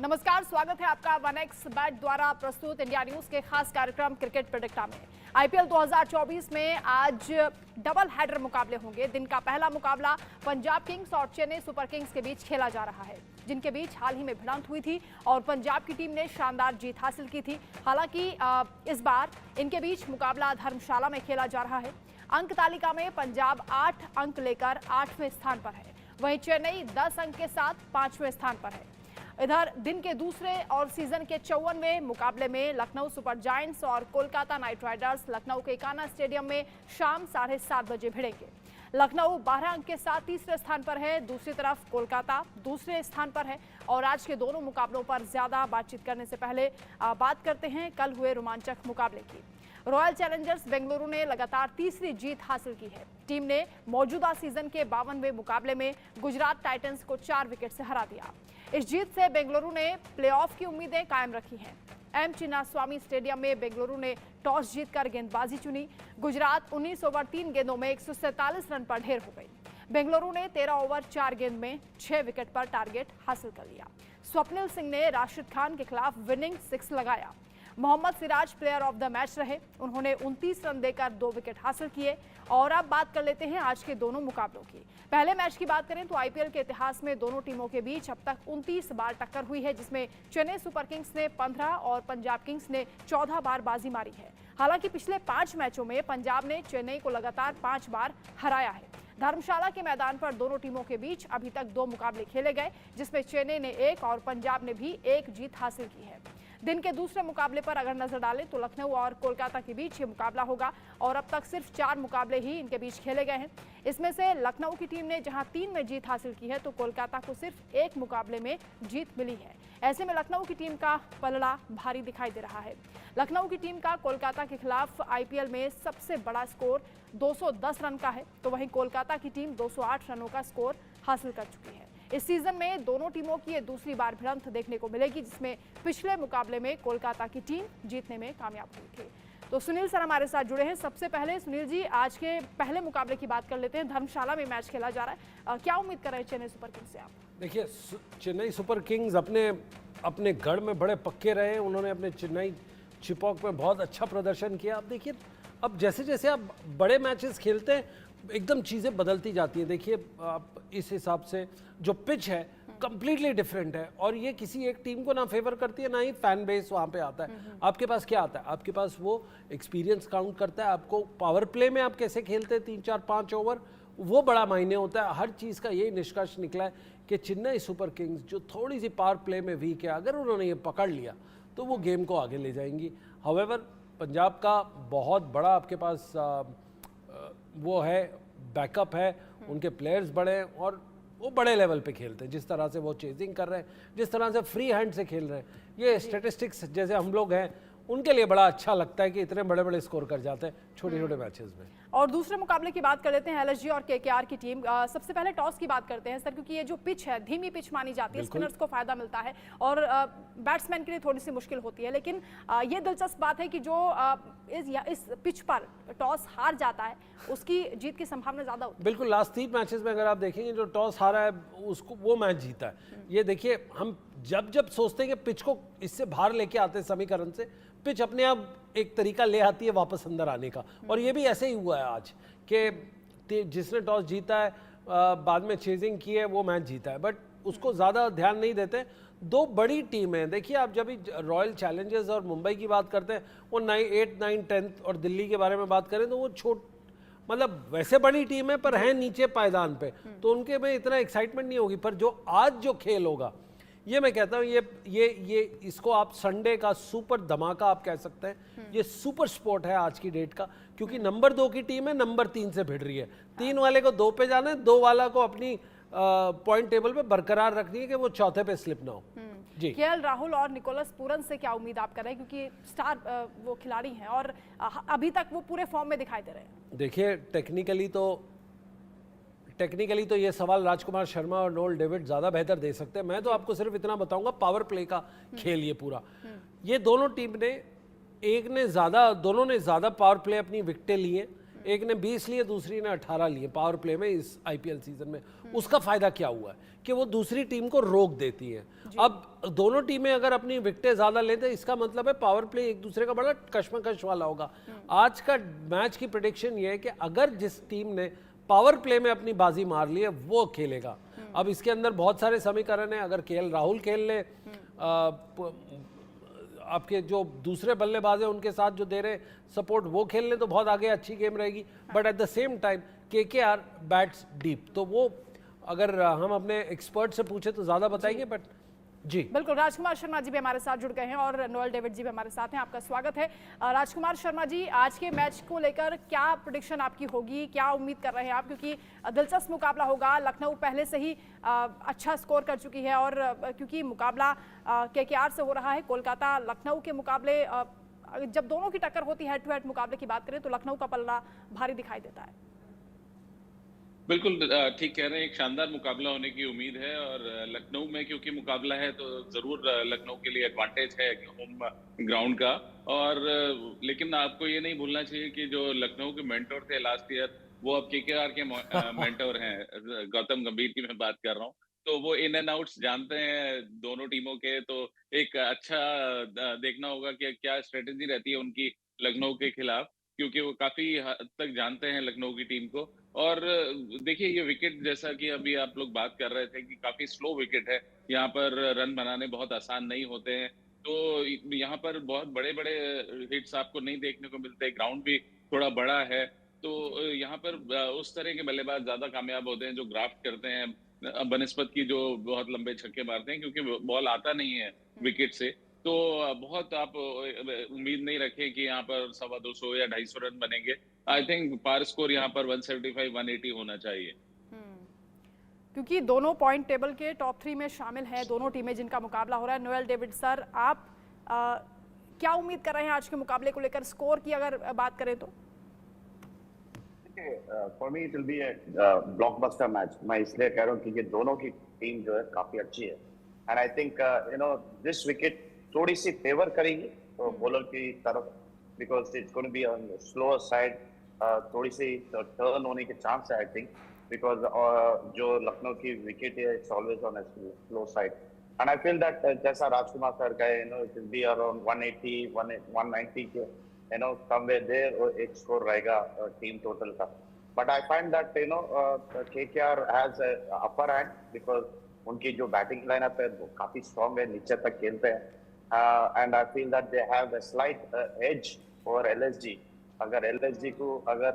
नमस्कार, स्वागत है आपका 1x बैट द्वारा प्रस्तुत इंडिया न्यूज के खास कार्यक्रम क्रिकेट प्रेडिक्टा में। आईपीएल 2024 में आज डबल हेडर मुकाबले होंगे। दिन का पहला मुकाबला पंजाब किंग्स और चेन्नई सुपर किंग्स के बीच खेला जा रहा है, जिनके बीच हाल ही में भिड़ंत हुई थी और पंजाब की टीम ने शानदार जीत हासिल की थी। हालांकि इस बार इनके बीच मुकाबला धर्मशाला में खेला जा रहा है। अंक तालिका में पंजाब 8 अंक लेकर 8वें स्थान पर है, वहीं चेन्नई 10 अंक के साथ 5वें स्थान पर है। इधर दिन के दूसरे और सीजन के 54वें मुकाबले में लखनऊ सुपर जायंट्स और कोलकाता नाइट राइडर्स लखनऊ के इकाना स्टेडियम में शाम 7:30 बजे भिड़ेंगे। लखनऊ 12 अंक के साथ तीसरे स्थान पर है, दूसरी तरफ कोलकाता दूसरे स्थान पर है। और आज के दोनों मुकाबलों पर ज्यादा बातचीत करने से पहले बात करते हैं कल हुए रोमांचक मुकाबले की। रॉयल चैलेंजर्स बेंगलुरु ने लगातार तीसरी जीत हासिल की है। टीम ने मौजूदा सीजन के 52वें मुकाबले में गुजरात टाइटंस को 4 विकेट से हरा दिया। इस जीत से बेंगलुरु ने प्लेऑफ की उम्मीदें कायम रखी हैं। एम चिन्नास्वामी स्टेडियम में बेंगलुरु ने टॉस जीतकर गेंदबाजी चुनी। गुजरात 19 ओवर 3 गेंदों में 147 रन पर ढेर हो गई। बेंगलुरु ने 13 ओवर 4 गेंद में 6 विकेट पर टारगेट हासिल कर लिया। स्वप्निल सिंह ने राशिद खान के खिलाफ विनिंग 6 लगाया। Mohammed Siraj player of the match रहे, उन्होंने 29 रन देकर 2 विकेट हासिल किए। और अब बात कर लेते हैं आज के दोनों मुकाबलों की। पहले मैच की बात करें तो आईपीएल के इतिहास में दोनों टीमों के बीच अब तक 29 बार टक्कर हुई है, जिसमें चेन्नई सुपर किंग्स ने 15 और पंजाब किंग्स ने 14 बार बाजी मारी है। हालांकि पिछले 5 मैचों में पंजाब ने चेन्नई को लगातार 5 बार हराया है। धर्मशाला के मैदान पर दोनों टीमों के बीच अभी तक 2 मुकाबले खेले गए, जिसमें चेन्नई ने 1 और पंजाब ने भी 1 जीत हासिल की है। दिन के दूसरे मुकाबले पर अगर नजर डालें तो लखनऊ और कोलकाता के बीच ये मुकाबला होगा और अब तक सिर्फ 4 मुकाबले ही इनके बीच खेले गए हैं। इसमें से लखनऊ की टीम ने जहां 3 में जीत हासिल की है तो कोलकाता को सिर्फ 1 मुकाबले में जीत मिली है। ऐसे में लखनऊ की टीम का पलड़ा भारी दिखाई दे रहा है। लखनऊ की टीम का कोलकाता के खिलाफ आईपीएल में सबसे बड़ा स्कोर 210 रन का है, तो वहीं कोलकाता की टीम 208 रनों का स्कोर हासिल कर चुकी है। इस सीजन में दोनों टीमों की ये दूसरी बार भिड़ंत देखने को मिलेगी, जिसमें पिछले मुकाबले में कोलकाता की टीम जीतने में कामयाब हुई थी। तो सुनील सर हमारे साथ जुड़े हैं। सबसे पहले सुनील जी, आज के पहले मुकाबले की बात कर लेते हैं। धर्मशाला में मैच खेला जा रहा है, क्या उम्मीद कर रहे हैं चेन्नई सुपर किंग्स से आप? देखिए, चेन्नई सुपर किंग्स अपने गढ़ में बड़े पक्के रहे। उन्होंने अपने चेन्नई चिपॉक में बहुत अच्छा प्रदर्शन किया। अब देखिए, अब जैसे जैसे आप बड़े मैचेस खेलते हैं एकदम चीज़ें बदलती जाती हैं। देखिए, आप इस हिसाब से जो पिच है कंप्लीटली डिफरेंट है और ये किसी एक टीम को ना फेवर करती है, ना ही फैन बेस वहाँ पे आता है। आपके पास क्या आता है? आपके पास वो एक्सपीरियंस काउंट करता है। आपको पावर प्ले में आप कैसे खेलते हैं 3, 4, 5 ओवर, वो बड़ा मायने होता है। हर चीज़ का यही निष्कर्ष निकला है कि चेन्नई सुपर किंग्स जो थोड़ी सी पावर प्ले में वीक है, अगर उन्होंने ये पकड़ लिया तो वो गेम को आगे ले जाएंगी। हाउएवर पंजाब का बहुत बड़ा आपके पास वो है, बैकअप है, उनके प्लेयर्स बड़े हैं और वो बड़े लेवल पे खेलते हैं। जिस तरह से वो चेजिंग कर रहे हैं, जिस तरह से फ्री हैंड से खेल रहे हैं, ये स्टैटिस्टिक्स जैसे हम लोग हैं उनके लिए बड़ा अच्छा लगता है कि इतने बड़े बड़े स्कोर कर जाते हैं छोटे छोटे मैचेस में। और दूसरे मुकाबले की बात कर लेते हैं, एलएसजी और केकेआर की टीम। सबसे पहले टॉस की बात करते हैं सर, क्योंकि ये जो पिच है धीमी पिच मानी जाती है, स्पिनर्स को फायदा मिलता है और बैट्समैन के लिए थोड़ी सी मुश्किल होती है। लेकिन ये दिलचस्प बात है कि जो इस पिच पर टॉस हार जाता है उसकी जीत की संभावना ज्यादा होती है। बिल्कुल, लास्ट 3 मैचेस में अगर आप देखेंगे जो टॉस हारा है उसको वो मैच जीता है। ये देखिए, हम जब सोचते हैं कि पिच को इससे बाहर लेके आते हैं समीकरण से, पिच अपने आप एक तरीका ले आती है वापस अंदर आने का। और ये भी ऐसे ही हुआ है आज कि जिसने टॉस जीता है बाद में चेजिंग की है वो मैच जीता है, बट उसको ज़्यादा ध्यान नहीं देते। 2 बड़ी टीमें, देखिए आप जब भी रॉयल चैलेंजर्स और मुंबई की बात करते हैं, वो 8, 9, 10 और दिल्ली के बारे में बात करें तो वो मतलब वैसे बड़ी टीम है पर है नीचे पायदान पे, तो उनके में इतना एक्साइटमेंट नहीं होगी। पर जो आज जो खेल होगा, ये मैं कहता हूँ ये इसको आप संडे का सुपर धमाका आप कह सकते हैं। ये सुपर स्पोर्ट है आज की डेट का, क्योंकि नंबर 2 की टीम है नंबर 3 से भिड़ रही है। 3 वाले को 2 पे जाना है, 2 वाला को अपनी पॉइंट टेबल पे बरकरार रखनी है कि वो चौथे पे स्लिप ना हो। जी, केएल राहुल और निकोलस पूरन से क्या उम्मीद आप कर रहे हैं, क्योंकि स्टार वो खिलाड़ी हैं और अभी तक वो पूरे फॉर्म में दिखाई दे रहे हैं? देखिए, टेक्निकली तो ये सवाल राजकुमार शर्मा और नोएल डेविड ज़्यादा बेहतर दे सकते हैं। मैं तो आपको सिर्फ इतना बताऊंगा, पावर प्ले का खेल ये पूरा, ये दोनों टीम ने दोनों ने ज़्यादा पावर प्ले अपनी विकेटें लिए। एक ने 20 लिए, दूसरी ने 18 लिए पावर प्ले में इस आईपीएल सीजन में। उसका फायदा क्या हुआ है कि वो दूसरी टीम को रोक देती है। अब दोनों टीमें अगर अपनी विकेटें ज्यादा लेते हैं, इसका मतलब है पावर प्ले एक दूसरे का बड़ा कशमकश वाला होगा। आज का मैच की प्रेडिक्शन ये है कि अगर जिस टीम ने पावर प्ले में अपनी बाजी मार ली है वो खेलेगा। अब इसके अंदर बहुत सारे समीकरण हैं। अगर केएल राहुल खेल ले, आपके जो दूसरे बल्लेबाज हैं उनके साथ जो दे रहे सपोर्ट वो खेल ले, तो बहुत आगे अच्छी गेम रहेगी। But at the same time KKR bats deep, तो वो अगर हम अपने एक्सपर्ट से पूछे तो ज्यादा बताएंगे। बट जी बिल्कुल, राजकुमार शर्मा जी भी हमारे साथ जुड़ गए हैं और नोएल डेविड जी भी हमारे साथ हैं। आपका स्वागत है। राजकुमार शर्मा जी, आज के मैच को लेकर क्या प्रेडिक्शन आपकी होगी, क्या उम्मीद कर रहे हैं आप? क्योंकि दिलचस्प मुकाबला होगा। लखनऊ पहले से ही अच्छा स्कोर कर चुकी है और क्योंकि मुकाबला केकेआर से हो रहा है, कोलकाता लखनऊ के मुकाबले जब दोनों की टक्कर होती है, हेड टू हेड मुकाबले की बात करें तो लखनऊ का पल्ला भारी दिखाई देता है। बिल्कुल ठीक कह रहे हैं। एक शानदार मुकाबला होने की उम्मीद है और लखनऊ में क्योंकि मुकाबला है तो जरूर लखनऊ के लिए एडवांटेज है होम ग्राउंड का। और लेकिन आपको ये नहीं भूलना चाहिए कि जो लखनऊ के मेंटोर थे लास्ट ईयर, वो अब केकेआर के मेंटोर हैं। गौतम गंभीर की मैं बात कर रहा हूँ। तो वो इन एंड आउट्स जानते हैं दोनों टीमों के। तो एक अच्छा देखना होगा कि क्या स्ट्रेटेजी रहती है उनकी लखनऊ के खिलाफ, क्योंकि वो काफी हद तक जानते हैं लखनऊ की टीम को। और देखिए ये विकेट, जैसा कि अभी आप लोग बात कर रहे थे कि काफी स्लो विकेट है, यहाँ पर रन बनाने बहुत आसान नहीं होते हैं। तो यहाँ पर बहुत बड़े बड़े हिट्स आपको नहीं देखने को मिलते। ग्राउंड भी थोड़ा बड़ा है, तो यहाँ पर उस तरह के बल्लेबाज ज्यादा कामयाब होते हैं जो ग्राफ्ट करते हैं बनस्पत की, जो बहुत लंबे छक्के मारते हैं, क्योंकि बॉल आता नहीं है विकेट से। तो बहुत आप उम्मीद नहीं रखें कि यहाँ पर 250 या 250 रन बनेंगे। आई थिंक पार स्कोर यहाँ पर 175-180 होना चाहिए। क्योंकि दोनों पॉइंट टेबल के टॉप 3 में शामिल हैं दोनों टीमें जिनका मुकाबला हो रहा है। नोएल डेविड सर, आप क्या उम्मीद कर रहे हैं आज के मुकाबले को लेकर? स्कोर की अगर बात करें तो for me it will be A blockbuster match. मैं इसलिए कह रहा हूँ क्योंकि दोनों की टीम जो है काफी अच्छी है। And I think this wicket थोड़ी सी फेवर करेगी तो बॉलर की तरफ, because it's going to be on slower side. थोड़ी सी टर्न होने के चांस है आई थिंक, बिकॉज जो लखनऊ की विकेट है it's always on slow side. And I feel that जैसा राजकुमार सर का इट विल बी अराउंड 180 190 के somewhere there, और एक स्कोर रहेगा टीम टोटल का। But I find that KKR has upper hand, because उनकी जो बैटिंग लाइनअप है वो काफी स्ट्रॉन्ग है, नीचे तक खेलते हैं। And I feel that they have a slight edge over LSG. अगर एलएसजी को अगर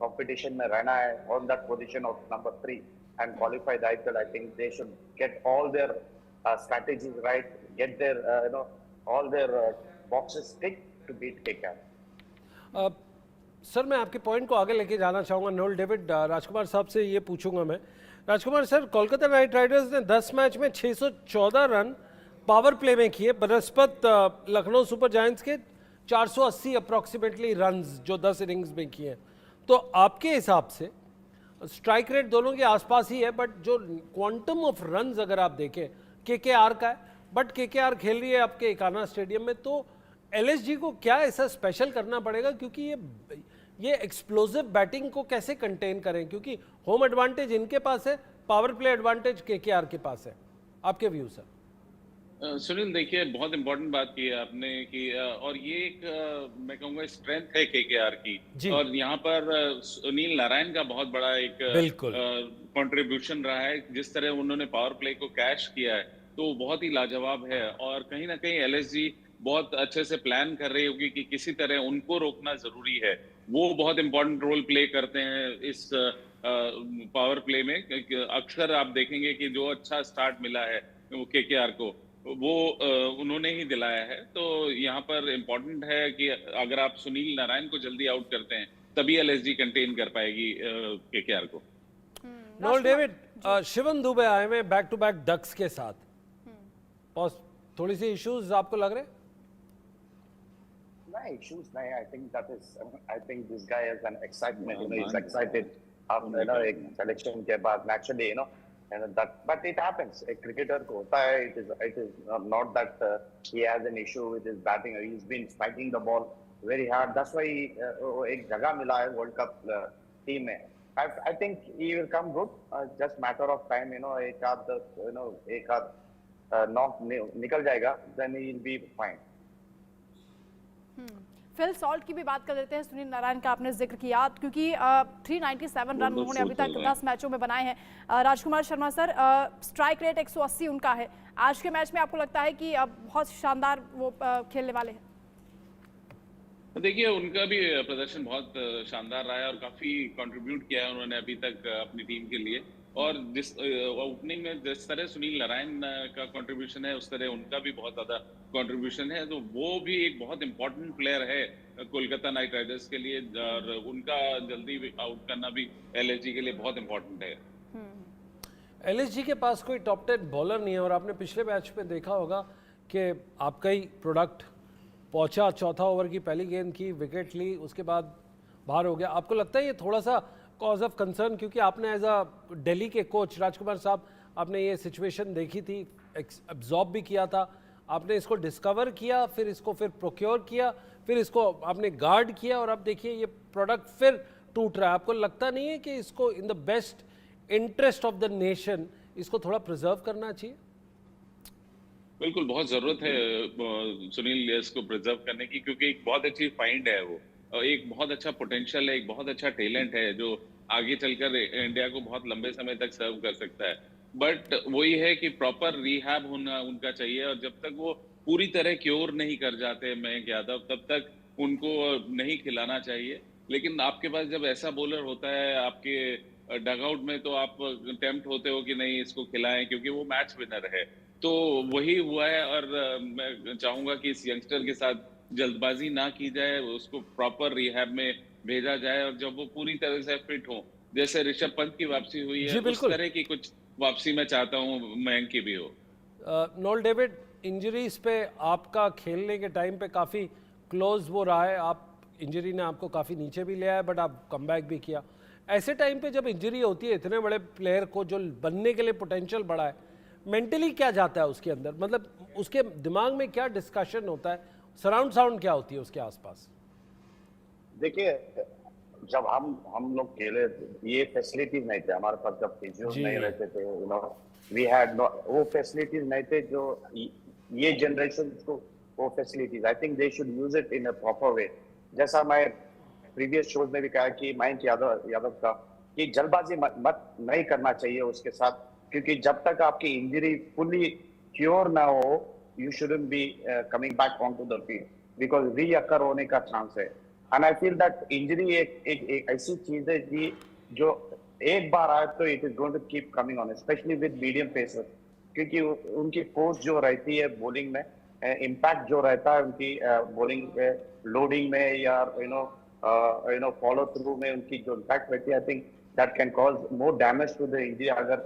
कंपटीशन में रहना है on that position of number 3 and qualify the IPL, I think they should get all their strategies right, get their all their boxes ticked to beat KKR. Sir मैं आपके point को आगे लेके जाना चाहूँगा। नोएल डेविड, राजकुमार साहब से ये पूछूंगा मैं। राजकुमार सर, कोलकाता नाइट राइडर्स ने 10 मैच में 614 रन पावर प्ले में किए। बनस्पत लखनऊ सुपर जायंट्स के 480 अप्रॉक्सीमेटली रन्स जो 10 इनिंग्स में किए। तो आपके हिसाब से स्ट्राइक रेट दोनों के आसपास ही है, बट जो क्वांटम ऑफ रन्स अगर आप देखें केकेआर का है, बट केकेआर खेल रही है आपके इकाना स्टेडियम में, तो एलएसजी को क्या ऐसा स्पेशल करना पड़ेगा? क्योंकि ये एक्सप्लोसिव बैटिंग को कैसे कंटेन करें? क्योंकि होम एडवांटेज इनके पास है, पावर प्ले एडवांटेज केकेआर के पास है। आपके व्यू सर? सुनील, देखिए बहुत इंपॉर्टेंट बात की है आपने कि और ये एक मैं कहूँगा स्ट्रेंथ है केकेआर की। और यहाँ पर सुनील नारायण का बहुत बड़ा एक कंट्रीब्यूशन रहा है। जिस तरह उन्होंने पावर प्ले को कैश किया है तो बहुत ही लाजवाब है। और कहीं ना कहीं एलएसजी बहुत अच्छे से प्लान कर रही होगी कि किसी तरह उनको रोकना जरूरी है। वो बहुत इंपॉर्टेंट रोल प्ले करते हैं इस पावर प्ले में। अक्सर आप देखेंगे कि जो अच्छा स्टार्ट मिला है केकेआर को, वो उन्होंने ही दिलाया है। तो यहाँ पर इम्पोर्टेंट है कि अगर आप सुनील नारायण को जल्दी आउट करते हैं तभी एलएसजी कंटेन कर पाएगी केकेआर को। नोएल डेविड, शिवम दुबे आए हुए बैक टू बैक डक्स के साथ, और थोड़ी सी इश्यूज आपको लग रहे? नहीं, इश्यूज नहीं। आई think this guy has an excitement, he is excited after एक सिलेक्शन के बाद naturally and that, but it happens. A cricketer को होता है, it is not that he has an issue with his batting. He's been spiking the ball very hard. That's why एक जगह मिला है वर्ल्ड कप टीम में। I think he will come good. Just matter of time, एक आध knock निकल जाएगा, then he will be fine. Phil Salt की भी बात कर लेते हैं। सुनील नारायण का आपने जिक्र किया, क्योंकि 397 रन उन्होंने अभी तक 10 मैचों में बनाए हैं। Rajkumar Sharma sir, strike rate 180 उनका है। आज के मैच में आपको लगता है कि बहुत शानदार वो खेलने वाले हैं? देखिए, उनका भी प्रदर्शन बहुत शानदार रहा है और काफी कंट्रीब्यूट किया है उन्होंने अभी तक अपनी टीम के लिए। और जिस ओपनिंग में जिस तरह सुनील नारायण का कंट्रीब्यूशन है, उस तरह उनका भी बहुत ज्यादा कंट्रीब्यूशन है। तो वो भी एक बहुत इंपॉर्टेंट प्लेयर है कोलकाता नाइट राइडर्स के लिए, और उनका जल्दी आउट करना भी एलएसजी के लिए बहुत इंपॉर्टेंट है। एलएसजी के पास कोई टॉप 10 बॉलर नहीं है, और आपने पिछले मैच में देखा होगा कि आपका ही प्रोडक्ट पहुंचा, चौथा ओवर की पहली गेंद की, विकेट ली, उसके बाद बाहर हो गया। आपको लगता है ये थोड़ा सा कॉज ऑफ कंसर्न, क्योंकि आपने एज अ दिल्ली के कोच राजकुमार साहब, आपने ये सिचुएशन देखी थी, एब्जॉर्ब भी किया था, आपने इसको डिस्कवर किया, फिर इसको फिर प्रोक्योर किया, फिर इसको आपने गार्ड किया, और अब देखिए ये प्रोडक्ट फिर टूट रहा है। आपको लगता नहीं है कि इसको in the best interest of the nation इसको थोड़ा प्रिजर्व करना चाहिए? बिल्कुल, बहुत जरूरत है सुनील इसको प्रिजर्व करने की, क्योंकि एक बहुत अच्छी फाइंड है वो, एक बहुत अच्छा पोटेंशियल है, एक बहुत अच्छा टैलेंट है जो आगे चलकर इंडिया को बहुत लंबे समय तक सर्व कर सकता है। बट वही है कि प्रॉपर रिहैब होना उनका चाहिए, और जब तक वो पूरी तरह क्योर नहीं कर जाते मयंक यादव, तब तक उनको नहीं खिलाना चाहिए। लेकिन आपके पास जब ऐसा बॉलर होता है आपके डगआउट में, तो आप टेम्प्ट होते हो कि नहीं इसको खिलाएं, क्योंकि वो मैच विनर है। तो वही हुआ है, और मैं चाहूंगा कि इस यंगस्टर के साथ जल्दबाजी ना की जाए, उसको प्रॉपर रिहैब में भेजा जाए, और जब वो पूरी तरह से फिट हो, जैसे ऋषभ पंत की वापसी हुई है, उस तरह की कुछ वापसी मैं चाहता हूँ मयंक की भी हो। नोल डेविड, इंजरीज पे आपका खेलने के टाइम पे काफ़ी क्लोज वो रहा है, आप इंजरी ने आपको काफ़ी नीचे भी लिया है, बट आप कमबैक भी किया। ऐसे टाइम पे जब इंजरी होती है इतने बड़े प्लेयर को, जो बनने के लिए पोटेंशियल बड़ा है, मेंटली क्या जाता है उसके अंदर, मतलब उसके दिमाग में क्या डिस्कशन होता है, सराउंड साउंड क्या होती है उसके आसपास? देखिए, जब हम लोग खेले, ये फैसिलिटीज नहीं थे हमारे पास, जब फिजियोज नहीं रहते थे, वी हैड वो फैसिलिटीज नहीं थे जो ये जनरेशन को वो facilities, I think they should use it in a proper way. जैसा मैं प्रीवियस शोज में भी कहा कि मयंक यादव का कि जल्दबाजी मत नहीं करना चाहिए उसके साथ, क्योंकि जब तक आपकी इंजरी फुली क्योर ना हो, you shouldn't be coming back on to the field, because recur होने का चांस है। And I feel that injury एक ऐसी चीज है कि जो एक बार आए तो it is going to keep coming on, especially with medium pacers, क्योंकि उनकी फोर्स जो रहती है बॉलिंग में, इम्पैक्ट जो रहता है उनकी बॉलिंग पे, लोडिंग में या फॉलो थ्रू में उनकी जो इम्पैक्ट रहती है, I think that can cause more damage to the injury, अगर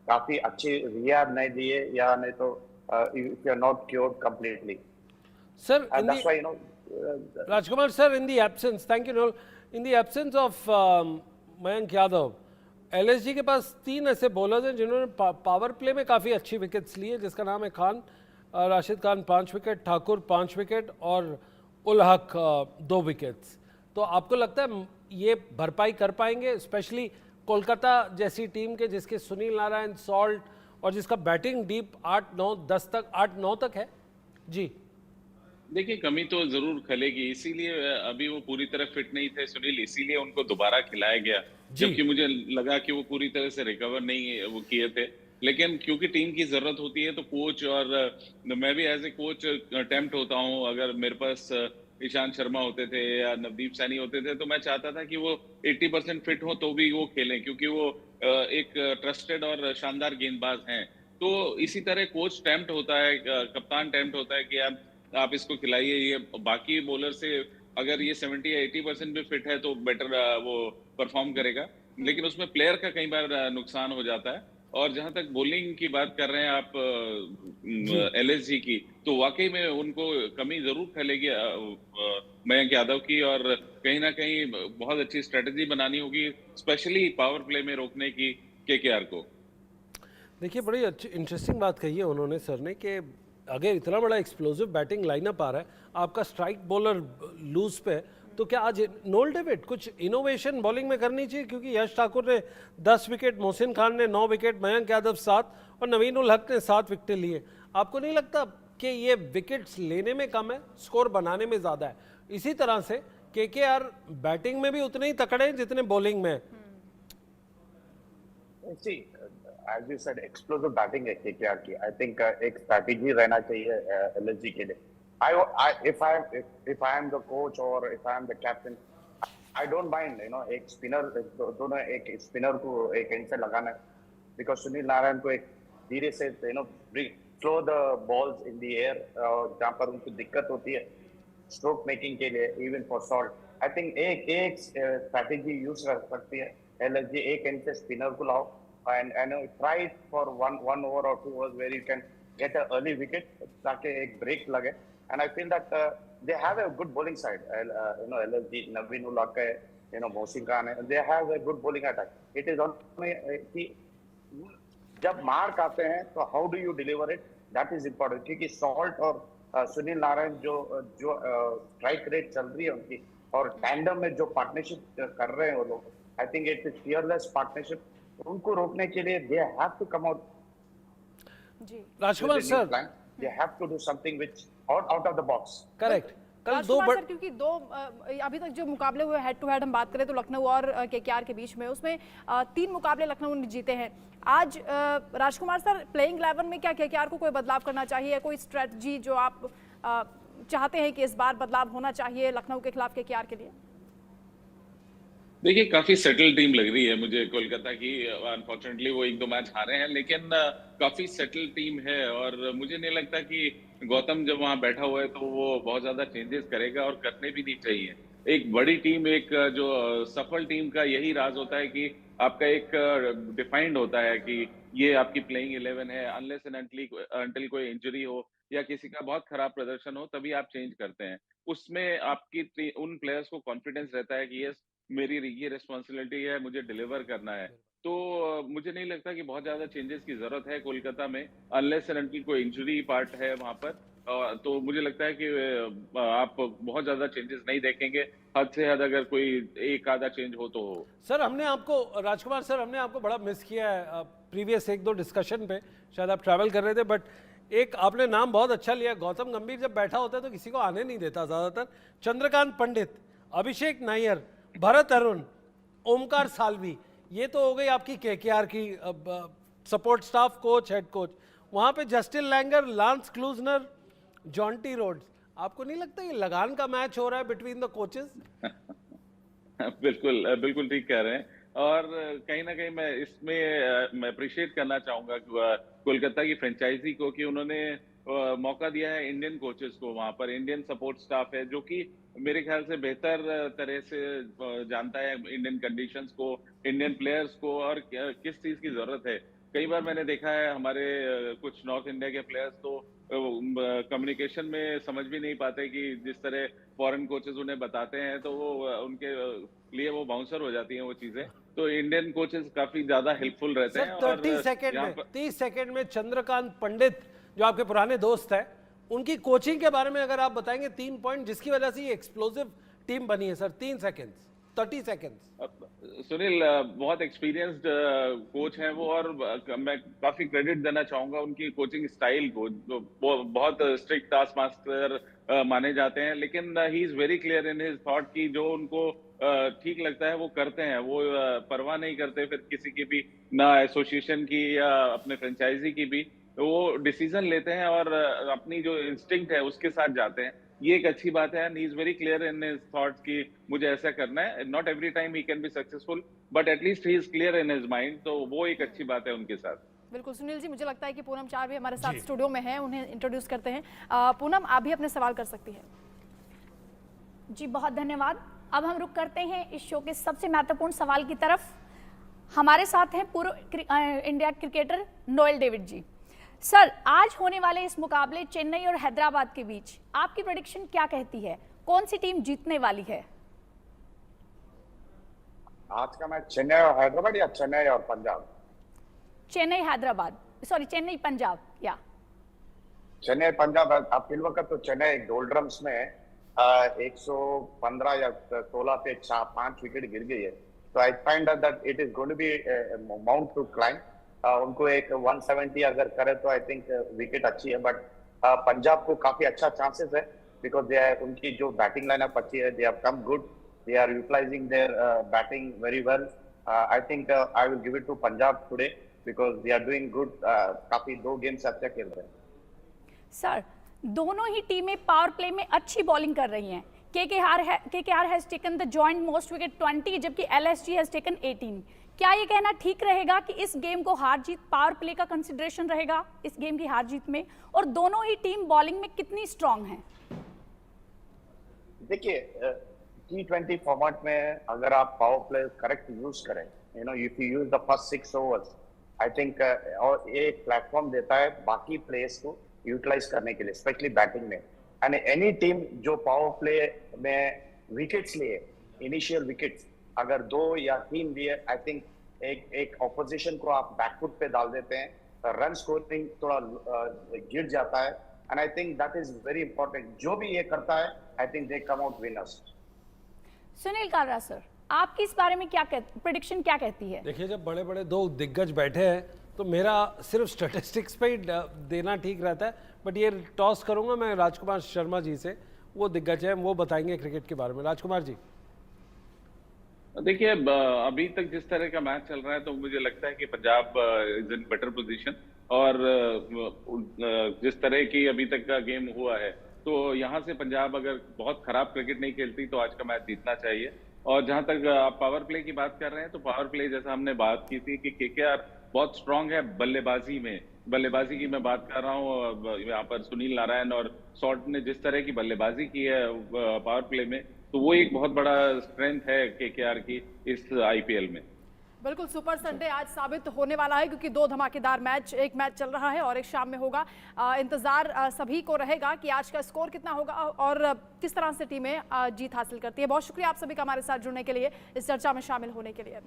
काफी अच्छी रिहैब नहीं दिए या नहीं तो if you are not cured completely. Sir, that's why, Rajkumar sir, in the absence, thank you Noel, in the absence of Mayank Yadav, LSG के पास 3 ऐसे बॉलर्स हैं जिन्होंने पावर प्ले में काफ़ी अच्छी विकेट्स ली है, जिसका नाम है खान, राशिद खान 5 विकेट, ठाकुर 5 विकेट और उल हक 2 विकेट्स। तो आपको लगता है ये भरपाई कर पाएंगे, स्पेशली कोलकाता जैसी टीम के जिसके सुनील नारायण, सॉल्ट और जिसका बैटिंग डीप 8-9 तक है? जी देखिए, कमी तो जरूर खलेगी, इसीलिए अभी वो पूरी तरह फिट नहीं थे सुनील, इसीलिए उनको दोबारा खिलाया गया, जबकि मुझे लगा कि वो पूरी तरह से रिकवर नहीं वो किए थे। लेकिन क्योंकि टीम की जरूरत होती है, तो कोच और मैं भी एज ए कोच अटेम्प्ट होता हूँ, अगर मेरे पास ईशांत शर्मा होते थे या नवदीप सैनी होते थे, तो मैं चाहता था कि वो 80% फिट हो तो भी वो खेलें, क्योंकि वो एक ट्रस्टेड और शानदार गेंदबाज हैं। तो इसी तरह कोच टेम्प्ट होता है, कप्तान टेम्प्ट होता है कि आप इसको खिलाइए, ये बाकी बॉलर से अगर ये 70 या 80% भी फिट है तो बेटर वो परफॉर्म करेगा। लेकिन उसमें प्लेयर का कई बार नुकसान हो जाता है। और जहां तक बॉलिंग की बात कर रहे हैं आप एलएसजी की, तो वाकई में उनको कमी जरूर खलेगी मयंक यादव की, और कहीं ना कहीं बहुत अच्छी स्ट्रेटेजी बनानी होगी, स्पेशली पावर प्ले में रोकने की केकेआर को। देखिए, बड़ी अच्छी इंटरेस्टिंग बात कही है उन्होंने सर ने कि अगर इतना बड़ा एक्सप्लोसिव बैटिंग लाइनअप आ रहा है, आपका स्ट्राइक बॉलर लूज पे, तो क्या आज नोएल डेविड कुछ इनोवेशन बॉलिंग में करनी चाहिए, क्योंकि यश ठाकुर ने 10 विकेट, मोहसिन खान ने 9 विकेट, मयंक यादव 7 और नवीन उल हक ने 7 विकेट लिए। आपको नहीं लगता कि ये विकेट्स लेने में कम है, स्कोर बनाने में ज्यादा है? इसी तरह से केकेआर बैटिंग में भी उतने ही तकड़े हैं जितने बॉलिंग में। See, as you said, explosive batting है KKR की. I think एक strategy रहना चाहिए LSG के लिए. If I am the coach or if I am the captain, I don't mind, एक spinner, दोनों एक spinner को एक end से लगाना, because सुनील नारायण को एक धीरे से throw the balls in the air, जहाँ पर उनको दिक्कत होती है stroke making के लिए, even for short. I think एक strategy use कर सकती है LSG, एक end से spinner को लाओ and try it for one over or 2 overs where you can get an early wicket ताकि एक break लगे. And I feel that they have a good bowling side. LSG, Naveen ul Haq है, Mohsin Khan है, they have a good bowling attack. It is only कि जब mark आते हैं तो how do you deliver it, that is important. क्योंकि salt और सुनील नारायण जो स्ट्राइक रेट चल रही है उनकी, और टैंडम में जो पार्टनरशिप कर रहे हैं वो लोग, I think it is fearless partnership. उनको रोकने के लिए they have to come out. जी Rajkumar sir, they have to do something which out of the box. Correct. कल राजकुमार सर, क्योंकि अभी तक जो मुकाबले हुए हेड टू हेड हम बात करें तो लखनऊ और केकेआर के बीच में, उसमें 3 मुकाबले लखनऊ ने जीते हैं. आज राजकुमार सर, प्लेइंग 11 में क्या केकेआर को कोई बदलाव करना चाहिए? कोई स्ट्रेटजी जो आप चाहते हैं कि इस बार बदलाव होना चाहिए लखनऊ के खिलाफ केकेआर के लिए? देखिए, काफी सेटल टीम लग रही है मुझे कोलकाता की. अनफॉर्चुनेटली वो 1-2 मैच हारे हैं, लेकिन काफी सेटल टीम है. और मुझे नहीं लगता कि गौतम जब वहां बैठा हुआ है तो वो बहुत ज्यादा चेंजेस करेगा, और करने भी नहीं चाहिए. एक बड़ी टीम, एक जो सफल टीम का यही राज होता है कि आपका एक डिफाइंड होता है कि ये आपकी प्लेइंग 11 है. अनलेस एंड अंटिल कोई इंजरी हो या किसी का बहुत खराब प्रदर्शन हो, तभी आप चेंज करते हैं. उसमें आपकी उन प्लेयर्स को कॉन्फिडेंस रहता है कि यस, मेरी ये रिस्पॉन्सिबिलिटी है, मुझे डिलीवर करना है. तो मुझे नहीं लगता कि बहुत ज्यादा चेंजेस की जरूरत है कोलकाता में, अनलेस एंड अंटिल कोई इंजरी पार्ट है वहां पर. तो मुझे लगता है कि आप बहुत ज्यादा चेंजेस नहीं देखेंगे. हद से हद अगर कोई एक आधा चेंज हो तो हो. सर, हमने आपको, राजकुमार सर, हमने आपको बड़ा मिस किया है प्रीवियस 1-2 डिस्कशन पे. शायद आप ट्रैवल कर रहे थे, बट एक आपने नाम बहुत अच्छा लिया. गौतम गंभीर जब बैठा होता है तो किसी को आने नहीं देता ज्यादातर. चंद्रकांत पंडित, अभिषेक नायर, भरत अरुण, ओमकार साल्वी, ये तो हो गई आपकी केकेआर की support staff, coach, head coach. वहां पे Justin Langer, lance Klusener, Jonty Rhodes. आपको नहीं लगता ये लगान का मैच हो रहा है बिटवीन द कोचेस? बिल्कुल ठीक कह रहे हैं. और कहीं ना कहीं मैं अप्रिशिएट करना चाहूंगा कोलकाता की फ्रेंचाइजी को कि उन्होंने मौका दिया है इंडियन कोचेस को. वहां पर इंडियन सपोर्ट स्टाफ है जो कि मेरे ख्याल से बेहतर तरह से जानता है इंडियन कंडीशंस को, इंडियन प्लेयर्स को, और किस चीज की जरूरत है. कई बार मैंने देखा है हमारे कुछ नॉर्थ इंडिया के प्लेयर्स तो कम्युनिकेशन में समझ भी नहीं पाते कि जिस तरह फॉरेन कोचेस उन्हें बताते हैं, तो वो उनके लिए वो बाउंसर हो जाती हैं वो चीजें. तो इंडियन कोचेस काफी ज्यादा हेल्पफुल रहते हैं. 30 सेकंड में चंद्रकांत पंडित जो आपके पुराने दोस्त हैं, उनकी कोचिंग के बारे में अगर आप बताएंगे 3 पॉइंट जिसकी वजह से ये एक्सप्लोसिव टीम बनी है. Sir, 30 seconds. सुनील बहुत एक्सपीरियंस्ड कोच हैं वो, और मैं काफी क्रेडिट देना चाहूंगा उनकी कोचिंग स्टाइल को. बहुत स्ट्रिक्ट टास्क मास्टर माने जाते हैं, लेकिन he is very clear in his thought कि जो उनको ठीक लगता है वो करते हैं. वो परवाह नहीं करते फिर किसी की भी, ना एसोसिएशन की या अपने फ्रेंचाइजी की भी. वो डिसीजन लेते हैं और अपनी जो इंस्टिंक्ट है उसके साथ जाते हैं. ये एक अच्छी बात है. And he is very clear in his thoughts कि मुझे ऐसा करना है. Not every time he can be successful, but at least he is clear in his mind. तो वो एक अच्छी बात है उनके साथ. बिल्कुल सुनील जी, मुझे लगता है कि पूनम चार भी हमारे साथ स्टूडियो में है, उन्हें इंट्रोड्यूस करते हैं. पूनम, आप भी अपने सवाल कर सकती हैं. जी बहुत धन्यवाद. अब हम रुक करते हैं इस शो के सबसे महत्वपूर्ण सवाल की तरफ. हमारे साथ हैं पूर्व इंडिया क्रिकेटर नोएल डेविड जी. सर, आज होने वाले इस मुकाबले चेन्नई और हैदराबाद के बीच आपकी प्रेडिक्शन क्या कहती है? कौन सी टीम जीतने वाली है? आज का मैच चेन्नई और हैदराबाद या चेन्नई और पंजाब? चेन्नई हैदराबाद, सॉरी चेन्नई पंजाब. या चेन्नई पंजाब. आप फिल वक्त तो चेन्नई डोल्ड्रम्स में है, 115 या 16 पे 5 विकेट गिर गई है, तो I find that it is going to be mount to climb. उनको एक 170 अगर करे तो आई थिंक विकेट अच्छी है, बट पंजाब को काफी अच्छा चांसेस है बिकॉज दे आर, उनकी जो बैटिंग लाइनअप अच्छी है, they have come good, they are utilising their batting very well. I think I will give it to Punjab today because they are doing good, काफी 2 game से अच्छा खेल रहे हैं। सर, दोनों ही टीमें पावर प्ले में अच्छी बॉलिंग कर रही हैं। KKR has taken the joint most wicket 20, जबकि एलएसजी हैज टेकन 18। क्या ये कहना ठीक रहेगा कि इस गेम को हार जीत पावर प्ले का कंसिडरेशन रहेगा इस गेम की हार जीत में, और दोनों ही टीम बॉलिंग में कितनी स्ट्रांग है? देखिए, T20 फॉर्मेट में अगर आप पावर प्ले करेक्ट यूज करें, you know, if you use the first 6 overs, I think, और ये एक प्लेटफॉर्म देता है बाकी प्लेयर्स को यूटिलाइज करने के लिए, स्पेशली बैटिंग में। एंड एनी टीम जो पावर प्ले में विकेट्स लिए, इनिशियल विकेट्स अगर 2 या 3 लिए, आई थिंक एक ऑपोजिशन को आप बैकफुट पे डाल देते हैं, रन स्कोरिंग थोड़ा गिर जाता है, and I think that is very important. जो भी ये करता है, I think they come out winners. Sunil Kalra sir, आपकी इस बारे में क्या प्रेडिक्शन क्या कहती है? देखिए, जब बड़े बड़े 2 दिग्गज बैठे हैं तो मेरा सिर्फ स्टैटिस्टिक्स पे ही देना ठीक रहता है, बट ये टॉस करूंगा मैं राजकुमार शर्मा जी से, वो दिग्गज हैं, वो बताएंगे क्रिकेट के बारे में। राजकुमार जी। देखिए, अभी तक जिस तरह का मैच चल रहा है तो मुझे लगता है कि Punjab is in better position, और जिस तरह की अभी तक का गेम हुआ है तो यहाँ से पंजाब अगर बहुत खराब क्रिकेट नहीं खेलती तो आज का मैच जीतना चाहिए। और जहां तक आप पावर प्ले की बात कर रहे हैं तो पावर प्ले, जैसा हमने बात की थी कि केकेआर बहुत स्ट्रांग है बल्लेबाजी में, बल्लेबाजी की मैं बात कर रहा हूँ, यहाँ पर सुनील नारायण और शॉर्ट ने जिस तरह की बल्लेबाजी की है पावर प्ले में, तो वो एक बहुत बड़ा स्ट्रेंथ है केकेआर की इस आईपीएल में। बिल्कुल, सुपर संडे आज साबित होने वाला है क्योंकि 2 धमाकेदार मैच, एक मैच चल रहा है और एक शाम में होगा। इंतजार सभी को रहेगा कि आज का स्कोर कितना होगा और किस तरह से टीमें जीत हासिल करती है। बहुत शुक्रिया आप सभी का हमारे साथ जुड़ने के लिए, इस चर्चा में शामिल होने के लिए।